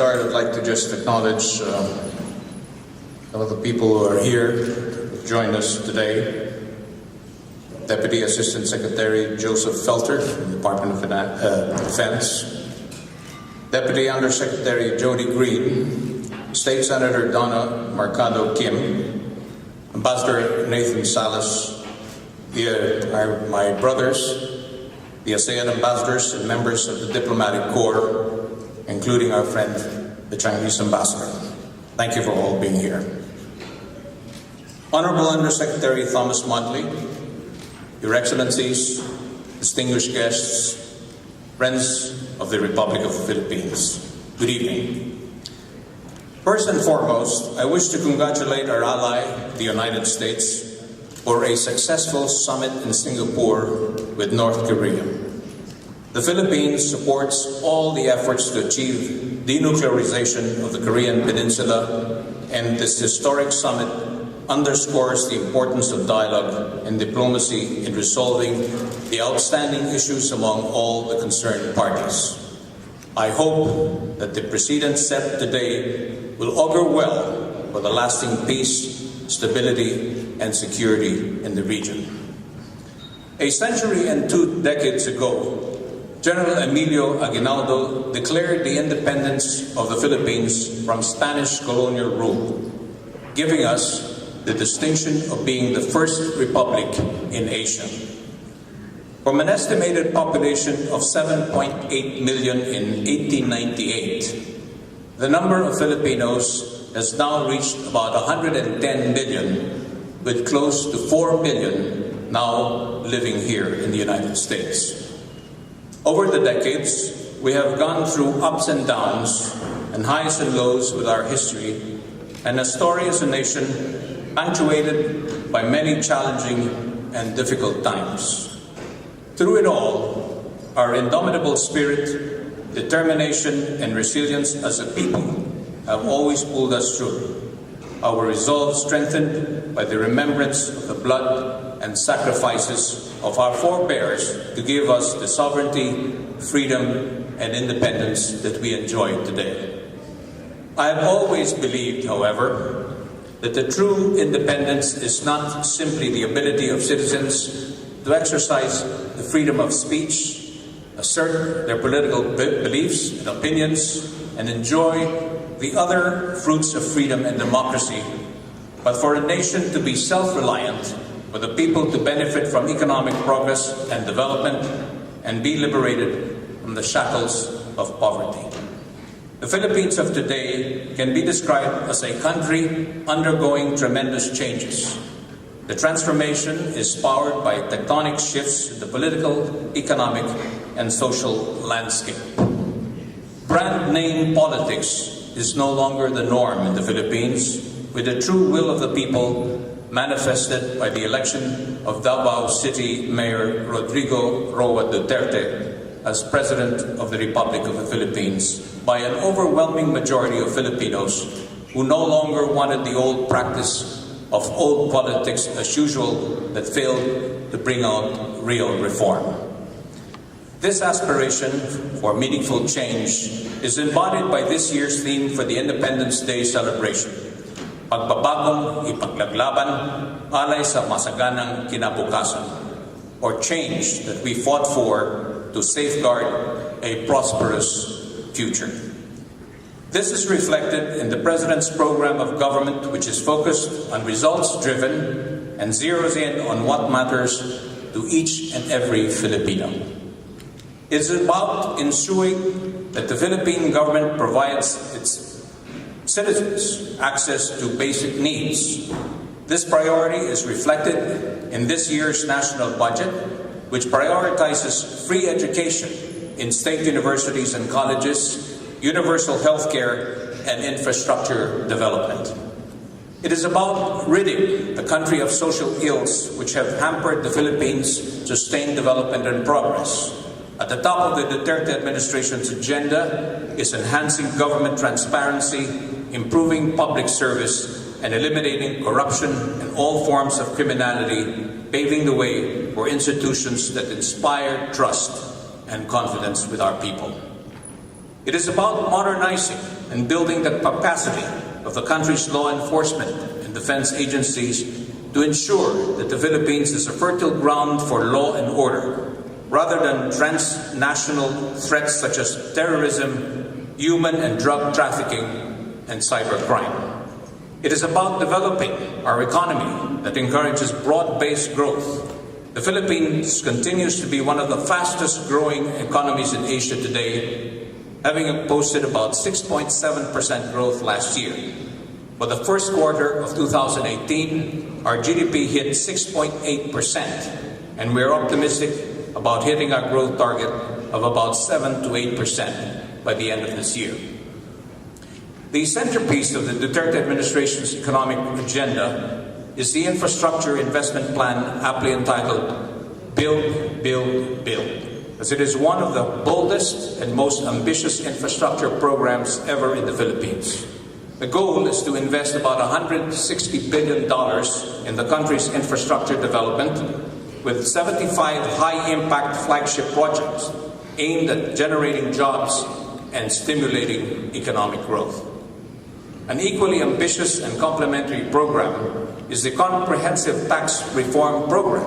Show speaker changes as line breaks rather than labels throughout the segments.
start, I'd like to just acknowledge some of the people who are here who joined us today. Deputy Assistant Secretary Joseph Felter from the Department of Defense, Deputy Undersecretary Jody Green, State Senator Donna Mercado Kim, Ambassador Nathan Salas, my brothers, the ASEAN ambassadors and members of the diplomatic corps, including our friend, the Chinese ambassador. Thank you for all being here. Honorable Undersecretary Thomas Montley, Your Excellencies, distinguished guests, friends of the Republic of the Philippines, good evening. First and foremost, I wish to congratulate our ally, the United States, for a successful summit in Singapore with North Korea. The Philippines supports all the efforts to achieve denuclearization of the Korean Peninsula, and this historic summit underscores the importance of dialogue and diplomacy in resolving the outstanding issues among all the concerned parties. I hope that the precedents set today will augur well for the lasting peace, stability, and security in the region. A century and 2 decades ago, General Emilio Aguinaldo declared the independence of the Philippines from Spanish colonial rule, giving us the distinction of being the first republic in Asia. From an estimated population of 7.8 million in 1898, the number of Filipinos has now reached about 110 million, with close to 4 million now living here in the United States. Over the decades, we have gone through ups and downs and highs and lows with our history, and a story as a nation punctuated by many challenging and difficult times. Through it all, our indomitable spirit, determination, and resilience as a people have always pulled us through. Our resolve strengthened by the remembrance of the blood and sacrifices of our forebears to give us the sovereignty, freedom, and independence that we enjoy today. I have always believed, however, that the true independence is not simply the ability of citizens to exercise the freedom of speech, assert their political beliefs and opinions, and enjoy the other fruits of freedom and democracy, but for a nation to be self-reliant, for the people to benefit from economic progress and development, and be liberated from the shackles of poverty. The Philippines of today can be described as a country undergoing tremendous changes. The transformation is powered by tectonic shifts in the political, economic, and social landscape. Brand name politics is no longer the norm in the Philippines, with the true will of the people manifested by the election of Davao City Mayor Rodrigo Roa Duterte as President of the Republic of the Philippines by an overwhelming majority of Filipinos who no longer wanted the old practice of old politics as usual that failed to bring out real reform. This aspiration for meaningful change is embodied by this year's theme for the Independence Day celebration: Pagbabagong ipaglalaglaban, alay sa masaganang kinabukasan, or change that we fought for to safeguard a prosperous future. This is reflected in the President's program of government, which is focused on results-driven and zeroes in on what matters to each and every Filipino. It's about ensuring that the Philippine government provides its citizens access to basic needs. This priority is reflected in this year's national budget, which prioritizes free education in state universities and colleges, universal health care, and infrastructure development. It is about ridding the country of social ills which have hampered the Philippines' sustained development and progress. At the top of the Duterte administration's agenda is enhancing government transparency, improving public service, and eliminating corruption and all forms of criminality, paving the way for institutions that inspire trust and confidence with our people. It is about modernizing and building the capacity of the country's law enforcement and defense agencies to ensure that the Philippines is a fertile ground for law and order, rather than transnational threats such as terrorism, human and drug trafficking, and cybercrime. It is about developing our economy that encourages broad-based growth. The Philippines continues to be one of the fastest growing economies in Asia today, having posted about 6.7% growth last year. For the first quarter of 2018, our GDP hit 6.8%, and we're optimistic about hitting our growth target of about 7 to 8% by the end of this year. The centerpiece of the Duterte administration's economic agenda is the infrastructure investment plan aptly entitled Build, Build, Build, as it is one of the boldest and most ambitious infrastructure programs ever in the Philippines. The goal is to invest about $160 billion in the country's infrastructure development, with 75 high-impact flagship projects aimed at generating jobs and stimulating economic growth. An equally ambitious and complementary program is the Comprehensive Tax Reform Program,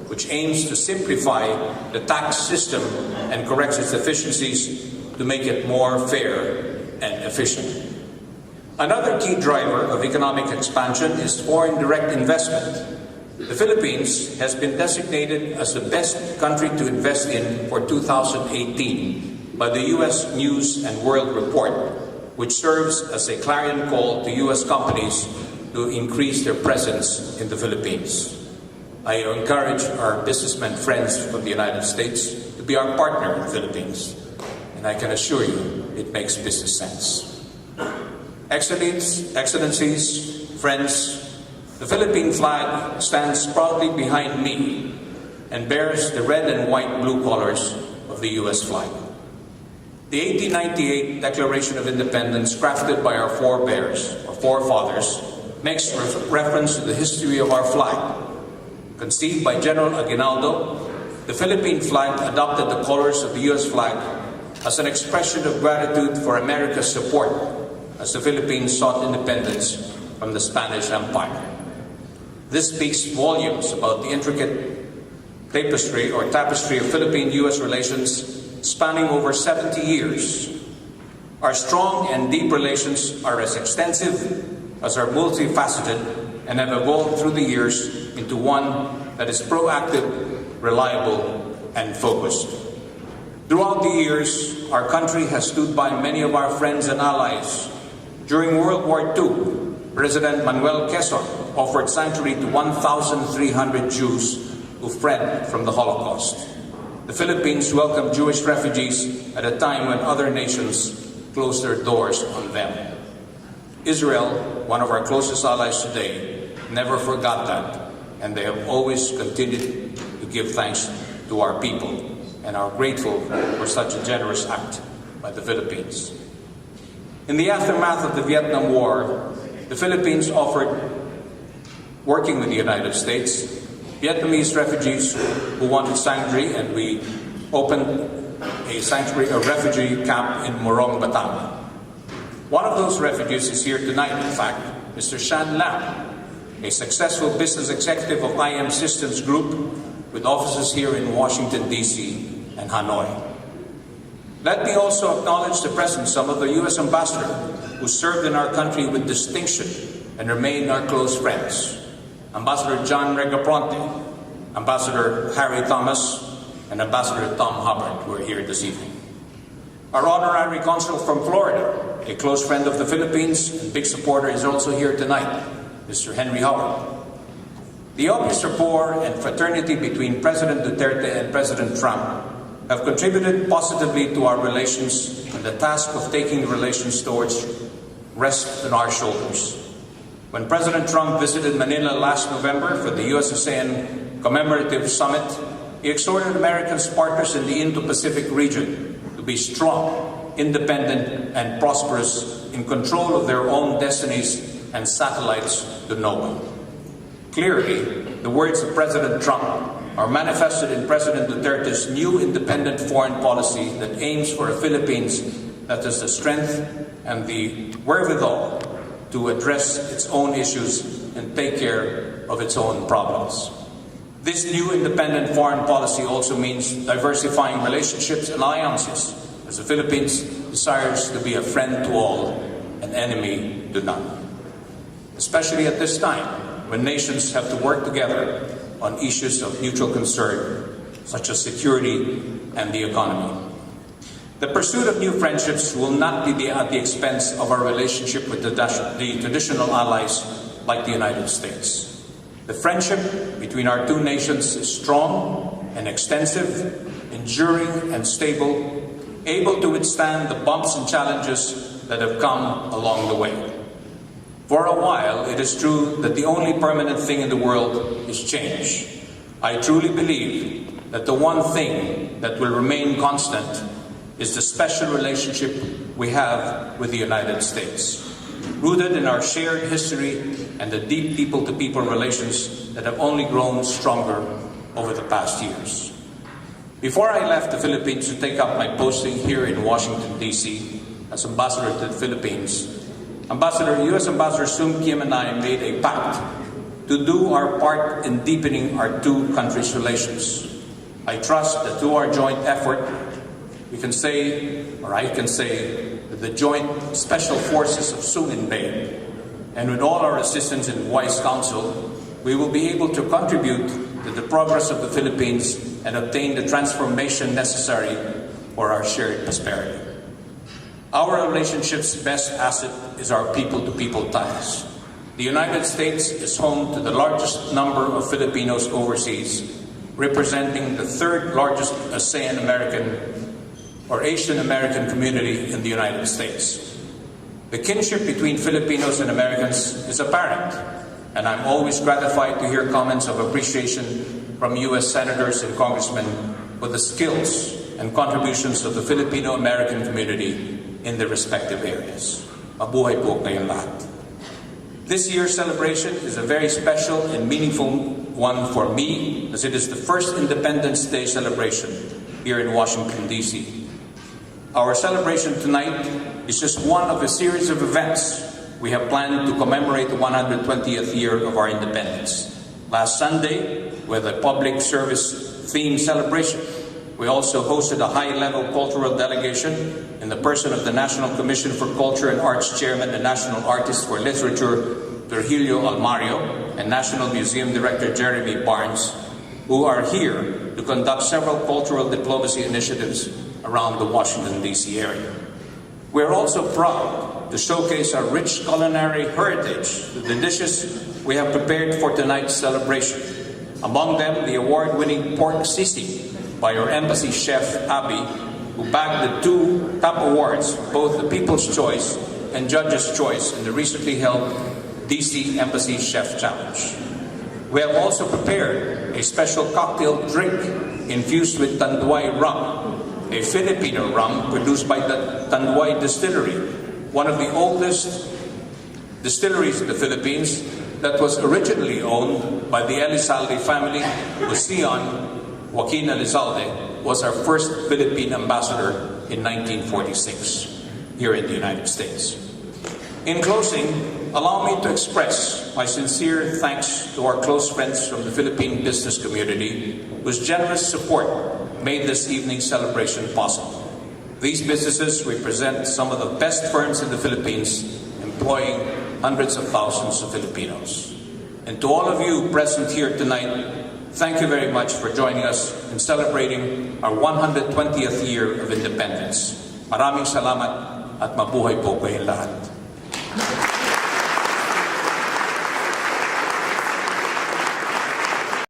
which aims to simplify the tax system and correct its deficiencies to make it more fair and efficient. Another key driver of economic expansion is foreign direct investment. The Philippines has been designated as the best country to invest in for 2018 by the U.S. News and World Report, which serves as a clarion call to U.S. companies to increase their presence in the Philippines. I encourage our businessmen friends from the United States to be our partner in the Philippines, and I can assure you it makes business sense. Excellencies, friends, the Philippine flag stands proudly behind me and bears the red and white blue colors of the U.S. flag. The 1898 Declaration of Independence, crafted by our forefathers, makes reference to the history of our flag. Conceived by General Aguinaldo, the Philippine flag adopted the colors of the U.S. flag as an expression of gratitude for America's support as the Philippines sought independence from the Spanish Empire. This speaks volumes about the intricate tapestry of Philippine-U.S. relations spanning over 70 years. Our strong and deep relations are as extensive as are multifaceted and have evolved through the years into one that is proactive, reliable, and focused. Throughout the years, our country has stood by many of our friends and allies. During World War II, President Manuel Quezon offered sanctuary to 1,300 Jews who fled from the Holocaust. The Philippines welcomed Jewish refugees at a time when other nations closed their doors on them. Israel, one of our closest allies today, never forgot that, and they have always continued to give thanks to our people and are grateful for such a generous act by the Philippines. In the aftermath of the Vietnam War, the Philippines offered, working with the United States, Vietnamese refugees who wanted sanctuary, and we opened a refugee camp in Morong, Bataan. One of those refugees is here tonight, in fact, Mr. Shan Lam, a successful business executive of IM Systems Group with offices here in Washington, D.C. and Hanoi. Let me also acknowledge the presence of the U.S. ambassador who served in our country with distinction and remain our close friends. Ambassador John Regapronte, Ambassador Harry Thomas, and Ambassador Tom Hubbard, who are here this evening. Our honorary consul from Florida, a close friend of the Philippines and big supporter, is also here tonight, Mr. Henry Howard. The obvious rapport and fraternity between President Duterte and President Trump have contributed positively to our relations, and the task of taking the relations towards rests on our shoulders. When President Trump visited Manila last November for the US-ASEAN Commemorative Summit, he exhorted American partners in the Indo-Pacific region to be strong, independent, and prosperous in control of their own destinies and satellites to no one. Clearly, the words of President Trump are manifested in President Duterte's new independent foreign policy that aims for a Philippines that has the strength and the wherewithal to address its own issues and take care of its own problems. This new independent foreign policy also means diversifying relationships and alliances, as the Philippines desires to be a friend to all, an enemy to none. Especially at this time, when nations have to work together on issues of mutual concern, such as security and the economy. The pursuit of new friendships will not be at the expense of our relationship with the traditional allies like the United States. The friendship between our two nations is strong and extensive, enduring and stable, able to withstand the bumps and challenges that have come along the way. For a while, it is true that the only permanent thing in the world is change. I truly believe that the one thing that will remain constant is the special relationship we have with the United States, rooted in our shared history and the deep people-to-people relations that have only grown stronger over the past years. Before I left the Philippines to take up my posting here in Washington, D.C. as Ambassador to the Philippines, U.S. Ambassador Sung Kim and I made a pact to do our part in deepening our two countries' relations. I trust that through our joint effort, we can say, or I can say, that the joint special forces of Sumin Bay, and with all our assistance in wise counsel, we will be able to contribute to the progress of the Philippines and obtain the transformation necessary for our shared prosperity. Our relationship's best asset is our people-to-people ties. The United States is home to the largest number of Filipinos overseas, representing the third largest Asian American community in the United States. The kinship between Filipinos and Americans is apparent, and I'm always gratified to hear comments of appreciation from U.S. senators and congressmen for the skills and contributions of the Filipino-American community in the respective areas. Mabuhay po kayong lahat. This year's celebration is a very special and meaningful one for me, as it is the first Independence Day celebration here in Washington, D.C. Our celebration tonight is just one of a series of events we have planned to commemorate the 120th year of our independence. Last Sunday, with a public service themed celebration, we also hosted a high-level cultural delegation in the person of the National Commission for Culture and Arts Chairman and National Artist for Literature, Virgilio Almario, and National Museum Director Jeremy Barnes, who are here to conduct several cultural diplomacy initiatives around the Washington, D.C. area. We are also proud to showcase our rich culinary heritage through the dishes we have prepared for tonight's celebration. Among them, the award-winning pork sisig by our embassy chef, Abby, who bagged the two top awards, both the People's Choice and Judge's Choice, in the recently held D.C. Embassy Chef Challenge. We have also prepared a special cocktail drink infused with Tanduay rum, a Filipino rum produced by the Tanduay Distillery, one of the oldest distilleries in the Philippines that was originally owned by the Elizalde family, whose Sion Joaquin Elizalde was our first Philippine ambassador in 1946 here in the United States. In closing, allow me to express my sincere thanks to our close friends from the Philippine business community whose generous support made this evening's celebration possible. These businesses represent some of the best firms in the Philippines, employing hundreds of thousands of Filipinos. And to all of you present here tonight, thank you very much for joining us in celebrating our 120th year of independence. Maraming salamat at mabuhay po kayong lahat.